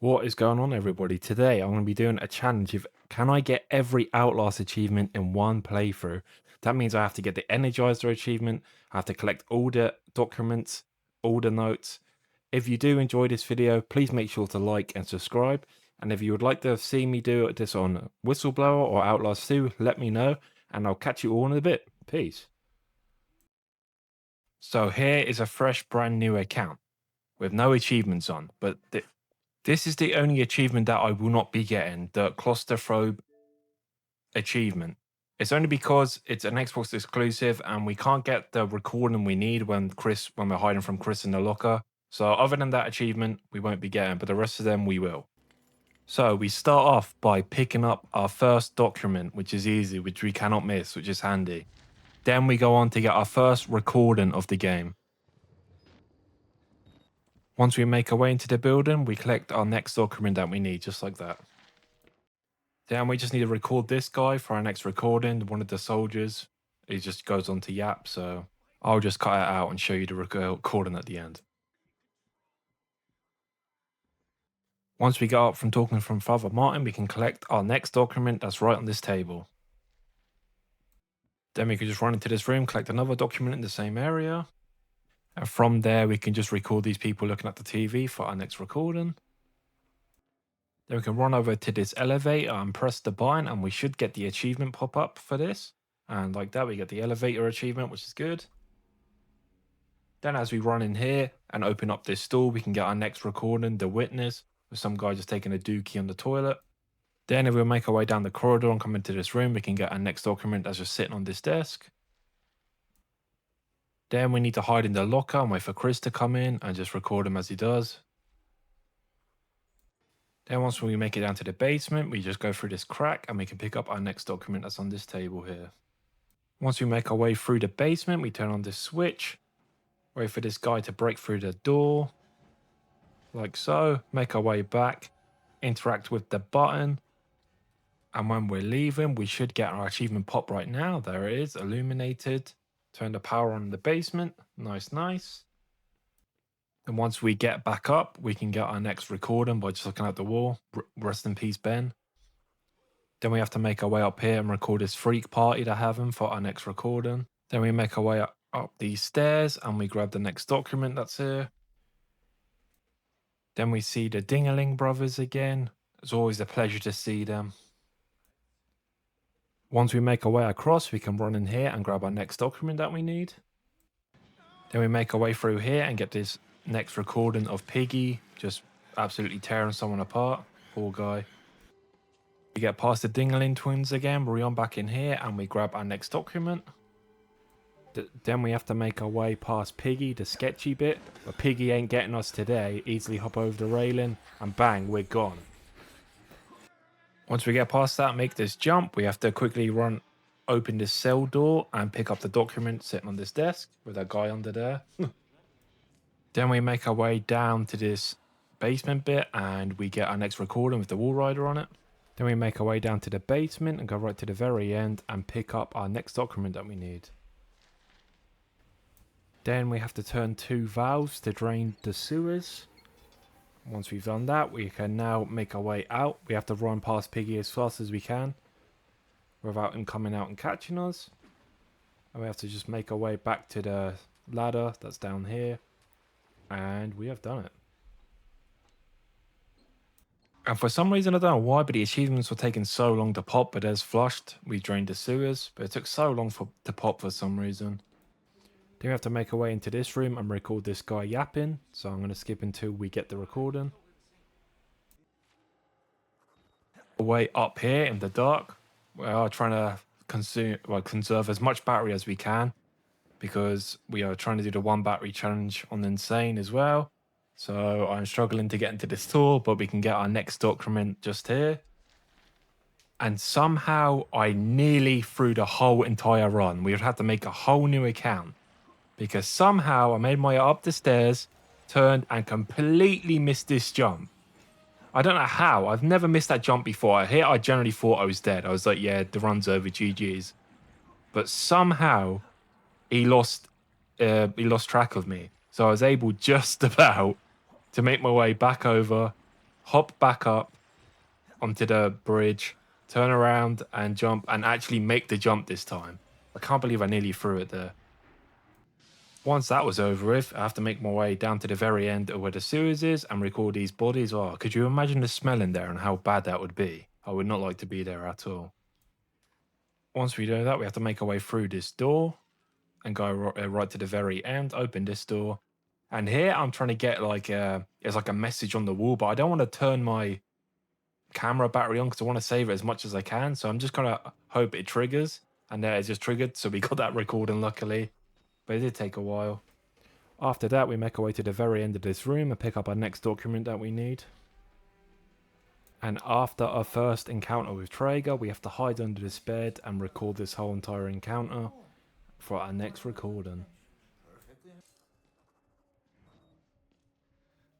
What is going on, everybody? Today I'm going to be doing a challenge of can I get every Outlast achievement in one playthrough? That means I have to get the Energizer achievement, I have to collect all the documents, all the notes. If you do enjoy this video, please make sure to like and subscribe. And if you would like to see me do this on Whistleblower or Outlast 2, let me know, and I'll catch you all in a bit. Peace. So here is a fresh, brand new account with no achievements on, but this is the only achievement that I will not be getting, the claustrophobe achievement. It's only because it's an Xbox exclusive and we can't get the recording we need when we're hiding from Chris in the locker. So other than that achievement, we won't be getting, but the rest of them we will. So we start off by picking up our first document, which is easy, which we cannot miss, which is handy. Then we go on to get our first recording of the game. Once we make our way into the building, we collect our next document that we need, just like that. Then we just need to record this guy for our next recording, one of the soldiers. He just goes on to yap, so I'll just cut it out and show you the recording at the end. Once we get up from talking from Father Martin, we can collect our next document that's right on this table. Then we can just run into this room, collect another document in the same area. And from there, we can just record these people looking at the TV for our next recording. Then we can run over to this elevator and press the button, and we should get the achievement pop up for this. And like that, we get the elevator achievement, which is good. Then as we run in here and open up this store, we can get our next recording, The Witness, with some guy just taking a dookie on the toilet. Then if we make our way down the corridor and come into this room, we can get our next document that's just sitting on this desk. Then we need to hide in the locker and wait for Chris to come in and just record him as he does. Then once we make it down to the basement, we just go through this crack and we can pick up our next document that's on this table here. Once we make our way through the basement, we turn on this switch, wait for this guy to break through the door, like so, make our way back, interact with the button, and when we're leaving, we should get our achievement pop right now. There it is, illuminated. Turn the power on in the basement. Nice, nice. And once we get back up, we can get our next recording by just looking at the wall. Rest in peace, Ben. Then we have to make our way up here and record this freak party they're having for our next recording. Then we make our way up these stairs and we grab the next document that's here. Then we see the Dingaling brothers again. It's always a pleasure to see them. Once we make our way across, we can run in here and grab our next document that we need. Then we make our way through here and get this next recording of Piggy just absolutely tearing someone apart. Poor guy. We get past the Dingaling twins again, we run back in here and we grab our next document. Then we have to make our way past Piggy, the sketchy bit, but Piggy ain't getting us today. Easily hop over the railing and bang, we're gone. Once we get past that, make this jump, we have to quickly open this cell door and pick up the document sitting on this desk with that guy under there. Then we make our way down to this basement bit and we get our next recording with the wall rider on it. Then we make our way down to the basement and go right to the very end and pick up our next document that we need. Then we have to turn 2 valves to drain the sewers. Once we've done that, we can now make our way out. We have to run past Piggy as fast as we can without him coming out and catching us. And we have to just make our way back to the ladder that's down here. And we have done it. And for some reason, I don't know why, but the achievements were taking so long to pop, but as flushed, we drained the sewers. But it took so long to pop for some reason. Then we have to make our way into this room and record this guy yapping. So I'm going to skip until we get the recording. Way up here in the dark, we are trying to conserve as much battery as we can. Because we are trying to do the 1 battery challenge on Insane as well. So I'm struggling to get into this tour, but we can get our next document just here. And somehow I nearly threw the whole entire run. We would have to make a whole new account. Because somehow I made my way up the stairs, turned and completely missed this jump. I don't know how. I've never missed that jump before. Here I generally thought I was dead. I was like, yeah, the run's over, GG's. But somehow he lost track of me. So I was able just about to make my way back over hop back up onto the bridge, turn around and jump and actually make the jump this time. I can't believe I nearly threw it there. Once that was over with, I have to make my way down to the very end of where the sewers is and record these bodies. Oh, could you imagine the smell in there and how bad that would be? I would not like to be there at all. Once we do that, we have to make our way through this door and go right to the very end, open this door. And here I'm trying to get like it's like a message on the wall, but I don't want to turn my camera battery on because I want to save it as much as I can. So I'm just gonna hope it triggers. And there it just triggered. So we got that recording luckily. But it did take a while. After that, we make our way to the very end of this room and pick up our next document that we need. And after our first encounter with Traeger, we have to hide under this bed and record this whole entire encounter for our next recording.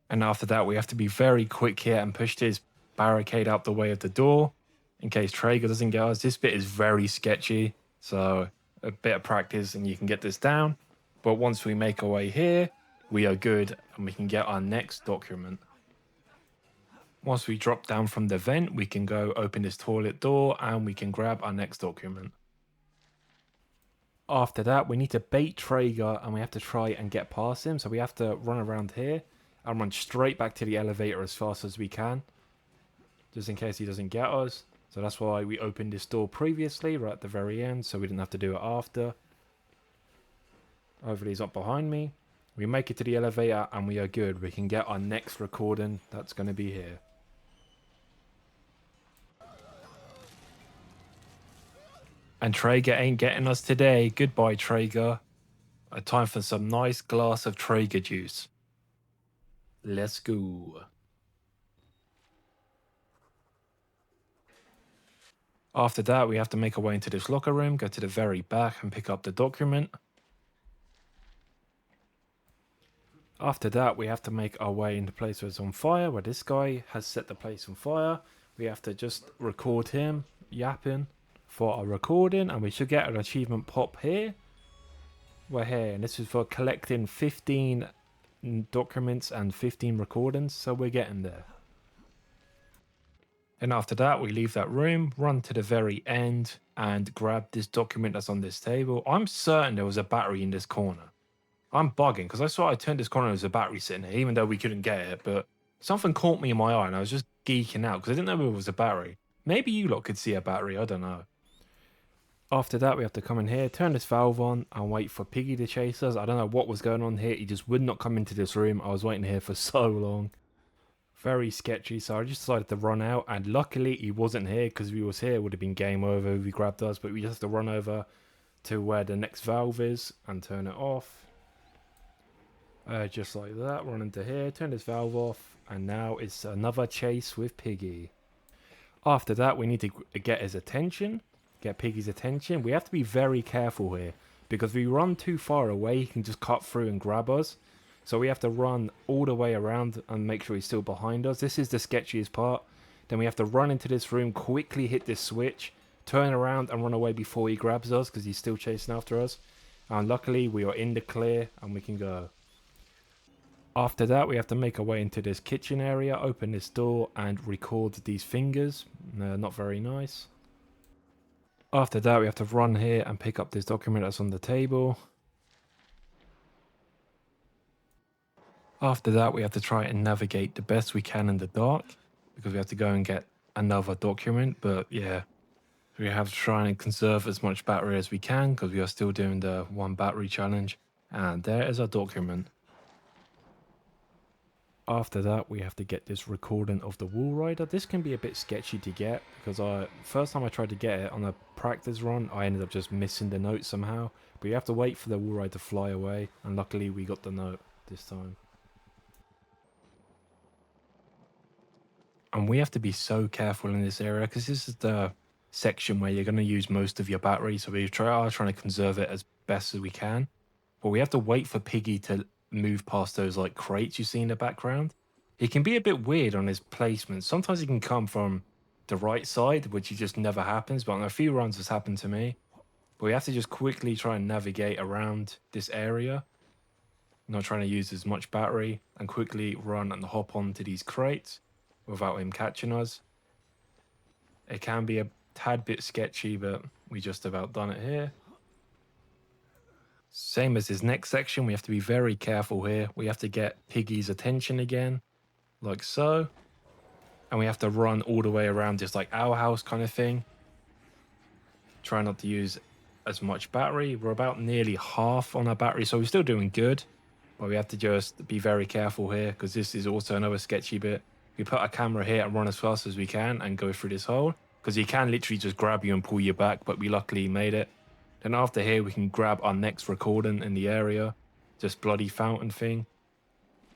And after that, we have to be very quick here and push this barricade out the way of the door in case Traeger doesn't get us. This bit is very sketchy, so a bit of practice and you can get this down. But once we make our way here, we are good and we can get our next document. Once we drop down from the vent, we can go open this toilet door and we can grab our next document. After that, we need to bait Traeger and we have to try and get past him. So we have to run around here and run straight back to the elevator as fast as we can, just in case he doesn't get us. So that's why we opened this door previously, right at the very end, so we didn't have to do it after. Hopefully he's not behind me. We make it to the elevator and we are good. We can get our next recording. That's going to be here. And Traeger ain't getting us today. Goodbye, Traeger. Time for some nice glass of Traeger juice. Let's go. After that, we have to make our way into this locker room, go to the very back and pick up the document. After that, we have to make our way into the place where it's on fire, where this guy has set the place on fire. We have to just record him yapping for our recording, and we should get an achievement pop here. We're here, and this is for collecting 15 documents and 15 recordings, so we're getting there. And after that, we leave that room, run to the very end, and grab this document that's on this table. I'm certain there was a battery in this corner. I'm bugging because I saw I turned this corner, there was a battery sitting here, even though we couldn't get it. But something caught me in my eye, and I was just geeking out because I didn't know there was a battery. Maybe you lot could see a battery, I don't know. After that, we have to come in here, turn this valve on, and wait for Piggy to chase us. I don't know what was going on here. He just would not come into this room. I was waiting here for so long. Very sketchy, so I just decided to run out, and luckily he wasn't here, because if he was here it would have been game over if he grabbed us, but we just have to run over to where the next valve is and turn it off. Just like that, run into here, turn this valve off, and now it's another chase with Piggy. After that, we need to get his attention, get Piggy's attention. We have to be very careful here, because if we run too far away, he can just cut through and grab us. So we have to run all the way around and make sure he's still behind us. This is the sketchiest part. Then we have to run into this room, quickly hit this switch, turn around and run away before he grabs us, because he's still chasing after us. And luckily, we are in the clear and we can go. After that, we have to make our way into this kitchen area, open this door and record these fingers. Not very nice. After that, we have to run here and pick up this document that's on the table. After that, we have to try and navigate the best we can in the dark, because we have to go and get another document. But yeah, we have to try and conserve as much battery as we can, because we are still doing the 1 battery challenge. And there is our document. After that, we have to get this recording of the wall rider. This can be a bit sketchy to get, because first time I tried to get it on a practice run, I ended up just missing the note somehow. But you have to wait for the wall rider to fly away, and luckily we got the note this time. And we have to be so careful in this area, because this is the section where you're going to use most of your battery. So we are trying to conserve it as best as we can. But we have to wait for Piggy to move past those like crates you see in the background. It can be a bit weird on his placement. Sometimes he can come from the right side, which just never happens. But on a few runs, it's happened to me. But we have to just quickly try and navigate around this area. Not trying to use as much battery, and quickly run and hop onto these crates. without him catching us. It can be a tad bit sketchy, but we just about done it here. Same as this next section, we have to be very careful here. We have to get Piggy's attention again, like so. And we have to run all the way around this like our house kind of thing. Try not to use as much battery. We're about nearly half on our battery, so we're still doing good. But we have to just be very careful here because this is also another sketchy bit. We put our camera here and run as fast as we can and go through this hole because he can literally just grab you and pull you back, but we luckily made it. Then after here, we can grab our next recording in the area, this bloody fountain thing.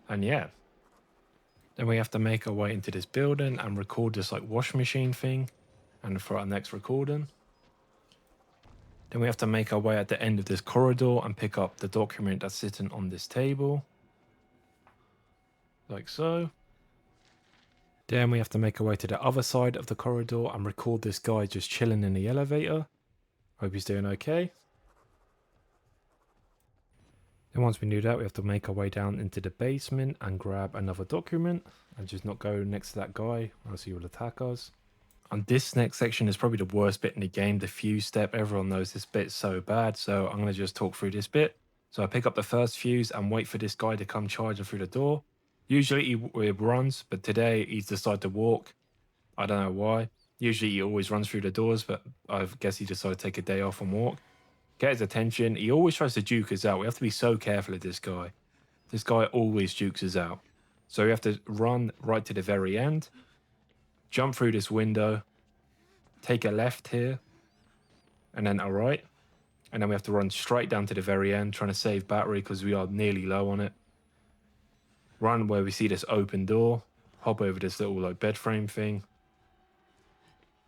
And yeah. Then we have to make our way into this building and record this like wash machine thing and for our next recording. Then we have to make our way at the end of this corridor and pick up the document that's sitting on this table. Like so. Then we have to make our way to the other side of the corridor and record this guy just chilling in the elevator. Hope he's doing okay. Then once we do that, we have to make our way down into the basement and grab another document and just not go next to that guy or else he will attack us. And this next section is probably the worst bit in the game, the fuse step. Everyone knows this bit's so bad, so I'm going to just talk through this bit. So I pick up the first fuse and wait for this guy to come charging through the door. Usually he runs, but today he's decided to walk. I don't know why. Usually he always runs through the doors, but I guess he decided to take a day off and walk. Get his attention. He always tries to juke us out. We have to be so careful of this guy. This guy always jukes us out. So we have to run right to the very end. Jump through this window. Take a left here. And then a right. And then we have to run straight down to the very end, trying to save battery because we are nearly low on it. Run where we see this open door. Hop over this little like bed frame thing.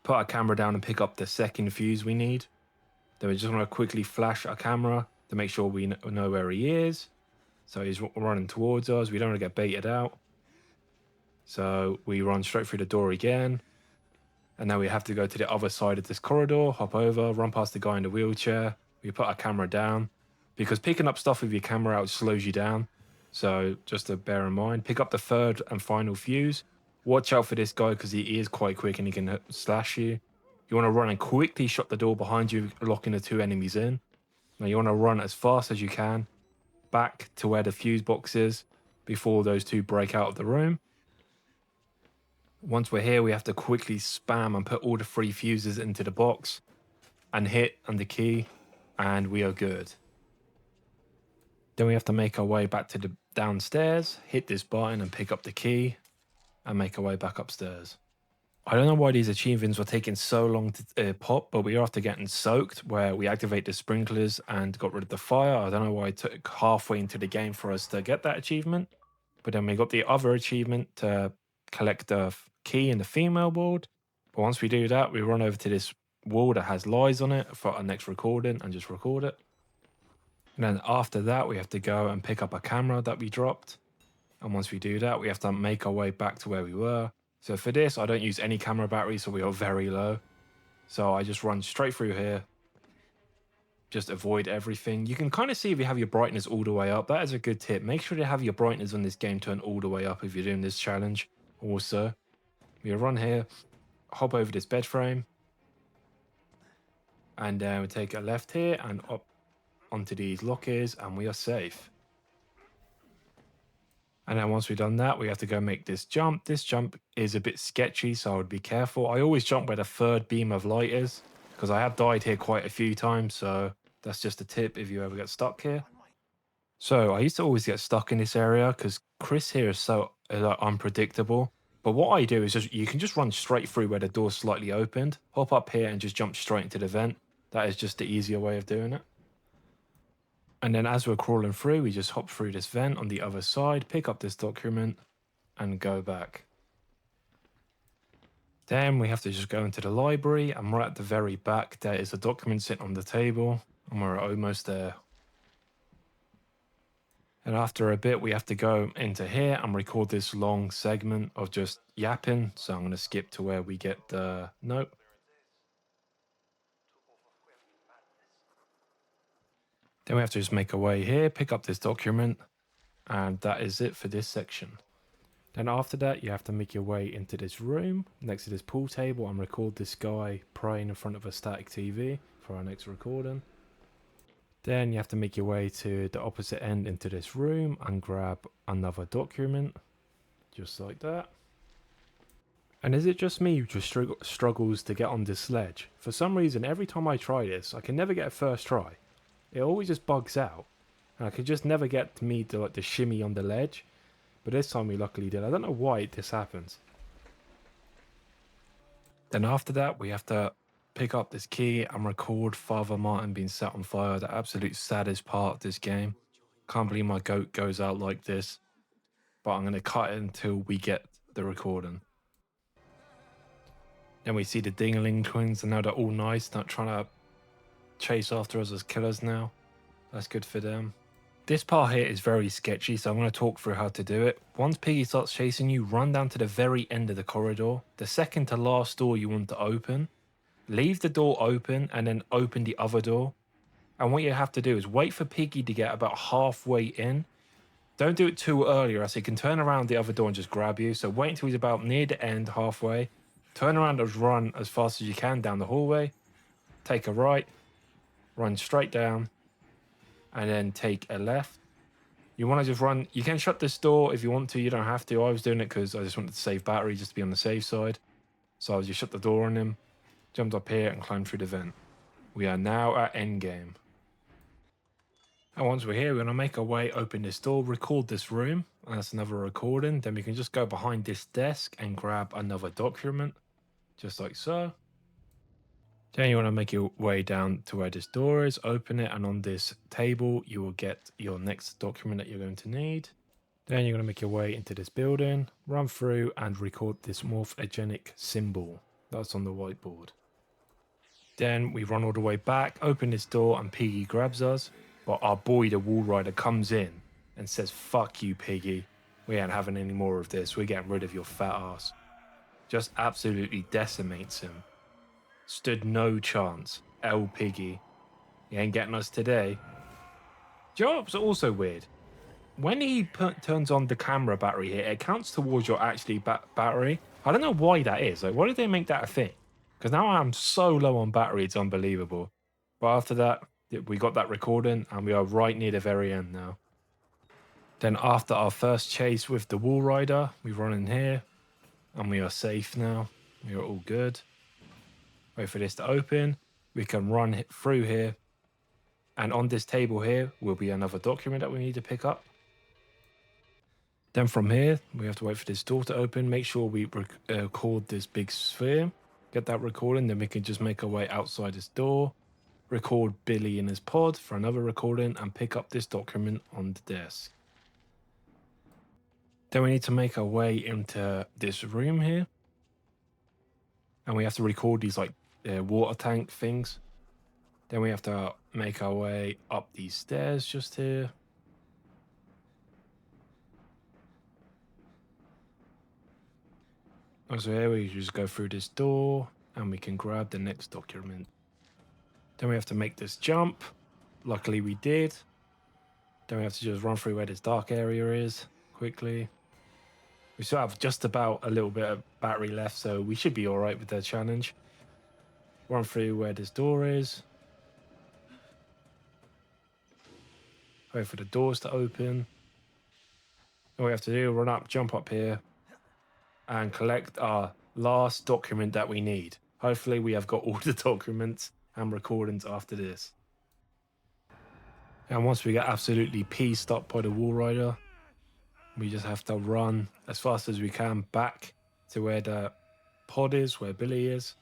Put our camera down and pick up the second fuse we need. Then we just want to quickly flash our camera to make sure we know where he is. So he's running towards us. We don't want to get baited out. So we run straight through the door again. And now we have to go to the other side of this corridor, hop over, run past the guy in the wheelchair. We put our camera down because picking up stuff with your camera out slows you down. So just to bear in mind, pick up the third and final fuse. Watch out for this guy because he is quite quick and he can slash you. You want to run and quickly shut the door behind you, locking the two enemies in. Now you want to run as fast as you can back to where the fuse box is before those two break out of the room. Once we're here, we have to quickly spam and put all the 3 fuses into the box and hit on the key, and we are good. Then we have to make our way back to the downstairs, hit this button and pick up the key, and make our way back upstairs. I don't know why these achievements were taking so long to pop, but we are after getting soaked, where we activate the sprinklers and got rid of the fire. I don't know why it took halfway into the game for us to get that achievement. But then we got the other achievement to collect the key in the female ward. But once we do that, we run over to this wall that has lies on it for our next recording and just record it. And then after that, we have to go and pick up a camera that we dropped. And once we do that, we have to make our way back to where we were. So for this, I don't use any camera battery, so we are very low. So I just run straight through here. Just avoid everything. You can kind of see if you have your brightness all the way up. That is a good tip. Make sure to have your brightness on this game turned all the way up if you're doing this challenge. Also, we run here, hop over this bed frame. And then we take a left here and up onto these lockers, and we are safe. And then once we've done that, we have to go make this jump. This jump is a bit sketchy, so I would be careful. I always jump where the third beam of light is, because I have died here quite a few times, so that's just a tip if you ever get stuck here. So I used to always get stuck in this area, because Chris here is so unpredictable. But what I do is you can just run straight through where the door's slightly opened, hop up here and just jump straight into the vent. That is just the easier way of doing it. And then as we're crawling through, we just hop through this vent on the other side, pick up this document, and go back. Then we have to just go into the library, and right at the very back, there is a document sitting on the table, and we're almost there. And after a bit, we have to go into here and record this long segment of just yapping. So I'm going to skip to where we get the note. Then we have to just make our way here, pick up this document, and that is it for this section. Then after that, you have to make your way into this room next to this pool table and record this guy praying in front of a static TV for our next recording. Then you have to make your way to the opposite end into this room and grab another document, just like that. And is it just me who just struggles to get on this ledge? For some reason, every time I try this, I can never get a first try. It always just bugs out, and I can just never get to me to like the shimmy on the ledge. But this time we luckily did. I don't know why this happens. Then after that, we have to pick up this key and record Father Martin being set on fire. The absolute saddest part of this game. Can't believe my goat goes out like this. But I'm going to cut it until we get the recording. Then we see the Dingaling twins, and now they're all nice, not trying to chase after us as killers now. That's good for them. This part here is very sketchy, so I'm going to talk through how to do it. Once Piggy starts chasing you, run down to the very end of the corridor. The second to last door you want to open. Leave the door open and then open the other door. And what you have to do is wait for Piggy to get about halfway in. Don't do it too early, or else he can turn around the other door and just grab you. So wait until he's about near the end, halfway. Turn around and run as fast as you can down the hallway. Take a right. Run straight down. And then take a left. You want to just run. You can shut this door if you want to. You don't have to. I was doing it because I just wanted to save battery, just to be on the safe side. So I just shut the door on him, jumped up here and climbed through the vent. We are now at endgame. And once we're here, we're going to make our way, open this door, record this room. And that's another recording. Then we can just go behind this desk and grab another document, just like so. Then you want to make your way down to where this door is, open it, and on this table, you will get your next document that you're going to need. Then you're going to make your way into this building, run through, and record this morphogenic symbol that's on the whiteboard. Then we run all the way back, open this door, and Piggy grabs us. But our boy, the Wall Rider, comes in and says, "Fuck you, Piggy. We ain't having any more of this. We're getting rid of your fat ass." Just absolutely decimates him. Stood no chance. L Piggy. He ain't getting us today. Do you know what's also weird? When he turns on the camera battery here, it counts towards your actually battery. I don't know why that is. Like, why did they make that a thing? Because now I'm so low on battery, it's unbelievable. But after that, we got that recording, and we are right near the very end now. Then after our first chase with the Wall Rider, we run in here, and we are safe now. We are all good. Wait for this to open. We can run through here. And on this table here will be another document that we need to pick up. Then from here, we have to wait for this door to open. Make sure we record this big sphere. Get that recording. Then we can just make our way outside this door. Record Billy in his pod for another recording. And pick up this document on the desk. Then we need to make our way into this room here. And we have to record these like water tank things. Then we have to make our way up these stairs just here. And so here we just go through this door and we can grab the next document. Then we have to make this jump. Luckily we did. Then we have to just run through where this dark area is quickly. We still have just about a little bit of battery left, so we should be all right with the challenge. Run through where this door is. Wait for the doors to open. All we have to do, run up, jump up here, and collect our last document that we need. Hopefully we have got all the documents and recordings after this. And once we get absolutely pieced up by the Wall Rider, we just have to run as fast as we can back to where the pod is, where Billy is.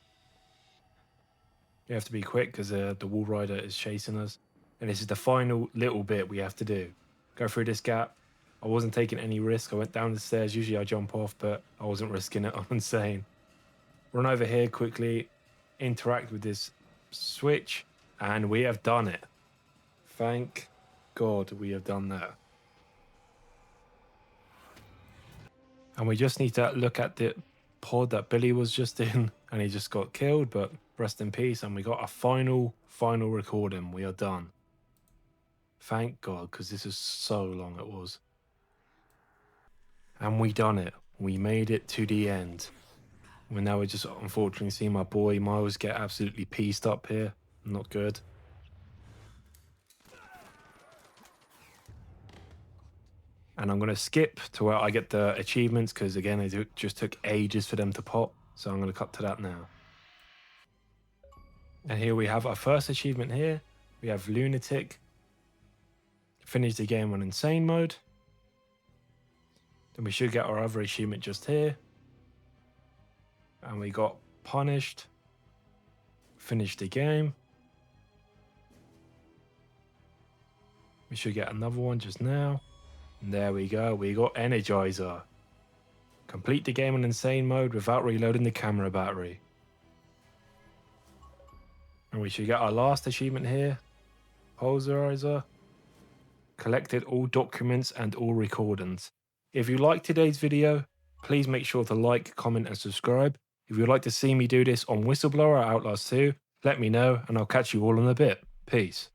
You have to be quick because the Wall Rider is chasing us. And this is the final little bit we have to do. Go through this gap. I wasn't taking any risk. I went down the stairs. Usually I jump off, but I wasn't risking it. I'm insane. Run over here quickly. Interact with this switch. And we have done it. Thank God we have done that. And we just need to look at the pod that Billy was just in. And he just got killed, but rest in peace. And we got a final recording. We are done. Thank God, because this is so long it was. And we done it. We made it to the end. Well, now we're just unfortunately seeing my boy Miles get absolutely pieced up here. Not good. And I'm going to skip to where I get the achievements because, again, it just took ages for them to pop. So I'm going to cut to that now. And here we have our first achievement here. We have Lunatic. Finish the game on Insane mode. Then we should get our other achievement just here. And we got Punished. Finish the game. We should get another one just now. And there we go. We got Energizer. Complete the game on Insane mode without reloading the camera battery. And we should get our last achievement here. Poserizer. Collected all documents and all recordings. If you liked today's video, please make sure to like, comment and subscribe. If you'd like to see me do this on Whistleblower or Outlast 2, let me know and I'll catch you all in a bit. Peace.